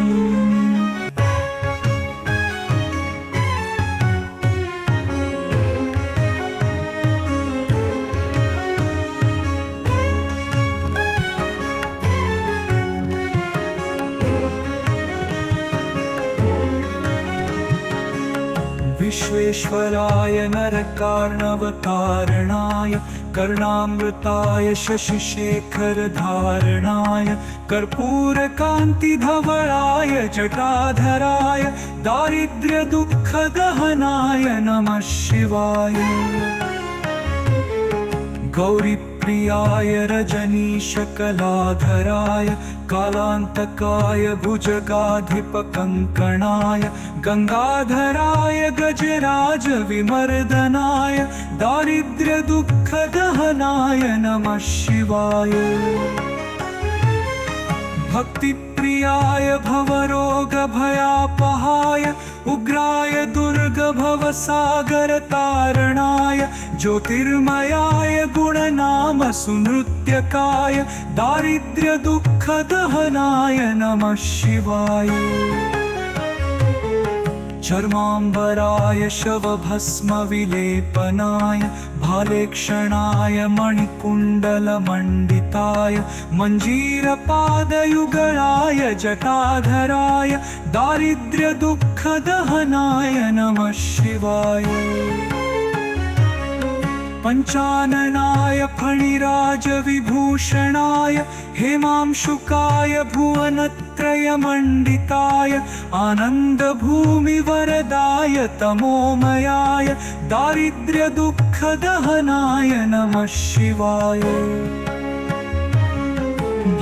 विश्वेश्वराय नरकार्णवतारणाय कर्णामृताय शशिशेखरधारणाय कर्पूरकान्तिधवलाय जटाधराय दारिद्र्यदुःखदहनाय नमः शिवाय। गौरीप्रियाय रजनीशकलाधराय कालान्तकाय भुजगाधिपकङ्कणाय गङ्गाधराय गजराजविमर्दनाय दारिद्र्यदुःखदहनाय नमः शिवाय। भक्तिप्रियाय भवरोगभयापहाय उग्राय दुर्गभवसागरतारणाय ज्योतिर्मयाय गुणनामसुनृत्यकाय दारिद्र्यदुःखदहनाय नमः शिवाय। चर्माम्बराय शवभस्मविलेपनाय भालेक्षणाय मणिकुण्डलमण्डिताय मञ्जीरपादयुगलाय जटाधराय दारिद्र्यदुःखदहनाय नमः शिवाय। पञ्चाननाय फणिराजविभूषणाय हेमांशुकाय भुवनत्रयमण्डिताय आनन्दभूमिवरदाय तमोमयाय दारिद्र्यदुःखदहनाय नमः शिवाय।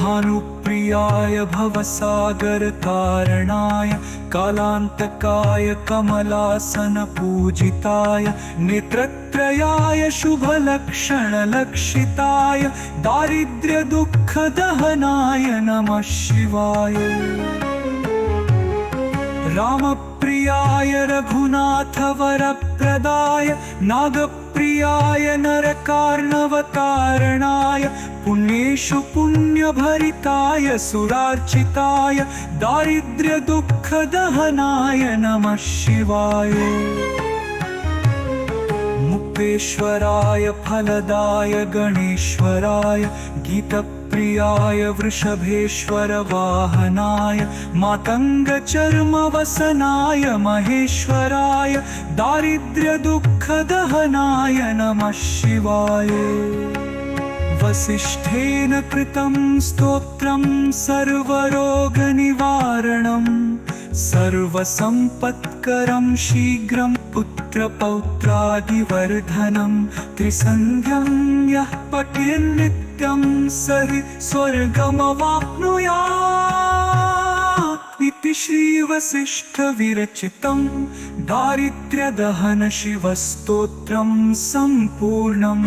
भानुप्रियाय भवसागरतारणाय कालान्तकाय कमलासनपूजिताय नेत्रत्रयाय शुभलक्षणलक्षिताय दारिद्र्यदुःखदहनाय नमः शिवाय। रामप्रियाय रघुनाथवरप्रदाय नागप्रियाय नरकार्णवतारणाय पुण्येषु पुण्यभरिताय सुरार्चिताय दारिद्र्यदुःखदहनाय नमः शिवाय। मुक्तेश्वराय फलदाय गणेश्वराय गीतप्रियाय वृषभेश्वर वाहनाय मातङ्गचर्मवसनाय महेश्वराय दारिद्र्यदुःखदहनाय नमः शिवाय। वसिष्ठेन कृतं स्तोत्रं सर्वरोगनिवारणं सर्वसम्पत्करं शीघ्रं पुत्रपौत्रादिवर्धनं त्रिसन्ध्यं यः पठेन्नित्यं सहि स्वर्गमवाप्नुयात् इति श्रीवसिष्ठविरचितं दारिद्र्यदहन शिवस्तोत्रं सम्पूर्णम्।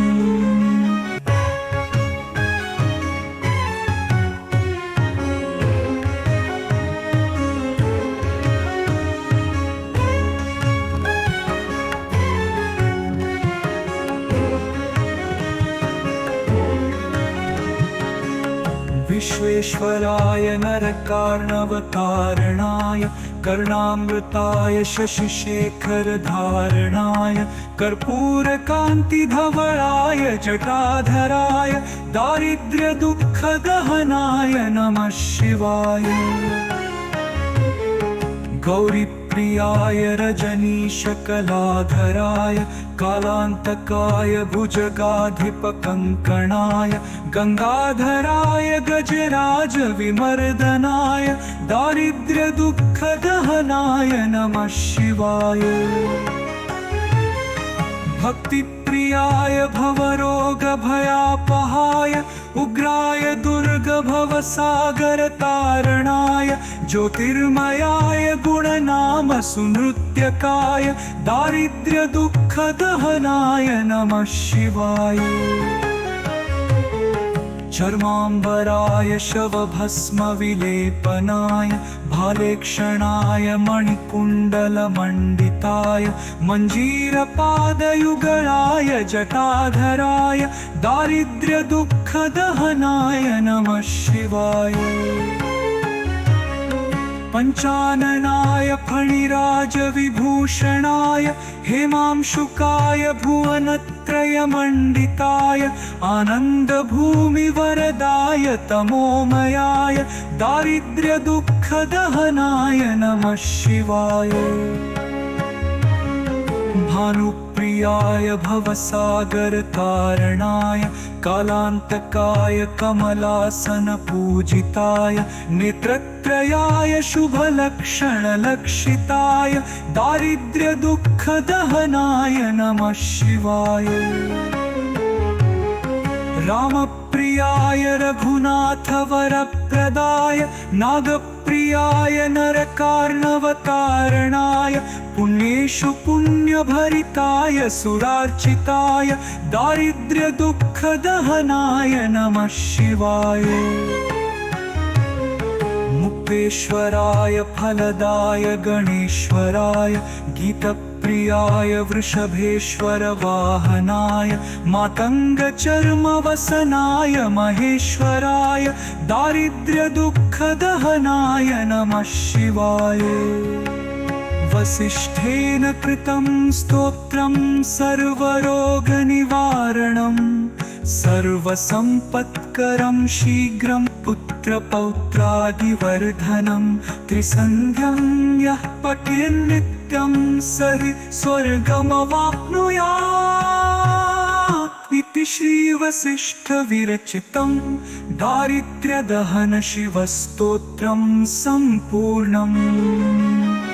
विश्वेश्वराय नरकार्णवतारणाय कर्णामृताय शशिशेखरधारणाय कर्पूरकान्तिधवलाय जटाधराय दारिद्र्यदुःखदहनाय नमः शिवाय। गौरीप्रियाय रजनीशकलाधराय कालान्तकाय भुजगाधिपकङ्कणाय गङ्गाधराय गजराजविमर्दनाय दारिद्र्यदुःखदहनाय नमः शिवाय। भक्तिप्रियाय भवरोगभयापहाय उग्राय दुर्गभवसागरतारणाय ज्योतिर्मयाय गुणनामसुनृत्यकाय दारिद्र्यदुःखदहनाय नमः शिवाय। चर्माम्बराय शवभस्मविलेपनाय भालेक्षणाय मणिकुण्डलमण्डिताय मञ्जीरपादयुगलाय जटाधराय दारिद्र्यदुःखदहनाय नमः शिवाय। पञ्चाननाय फणिराजविभूषणाय हेमांशुकाय भुवनत्रयमण्डिताय आनन्दभूमिवरदाय तमोमयाय दारिद्र्यदुःखदहनाय नमः शिवाय। भानुप्रियाय भवसागरतारणाय कालान्तकाय कमलासनपूजिताय नेत्रत्रयाय शुभलक्षणलक्षिताय दारिद्र्यदुःखदहनाय नमः शिवाय। रामप्रियाय रघुनाथवरप्रदाय नागप्रियाय नरकार्णवतारणाय पुण्येषु पुण्यभरिताय सुरार्चिताय दारिद्र्यदुःखदहनाय नमः शिवाय। मुक्तेश्वराय फलदाय गणेश्वराय गीतप्रियाय वृषभेश्वर वाहनाय मातङ्गचर्मवसनाय महेश्वराय दारिद्र्यदुःखदहनाय नमः शिवाय। वसिष्ठेन कृतं स्तोत्रं सर्वरोगनिवारणं सर्वसम्पत्करं शीघ्रं पुत्रपौत्रादिवर्धनं त्रिसन्ध्यं यः पठेन्नित्यं सहि स्वर्गमवाप्नुयात् इति श्रीवसिष्ठविरचितं दारिद्र्यदहन शिवस्तोत्रं सम्पूर्णम्।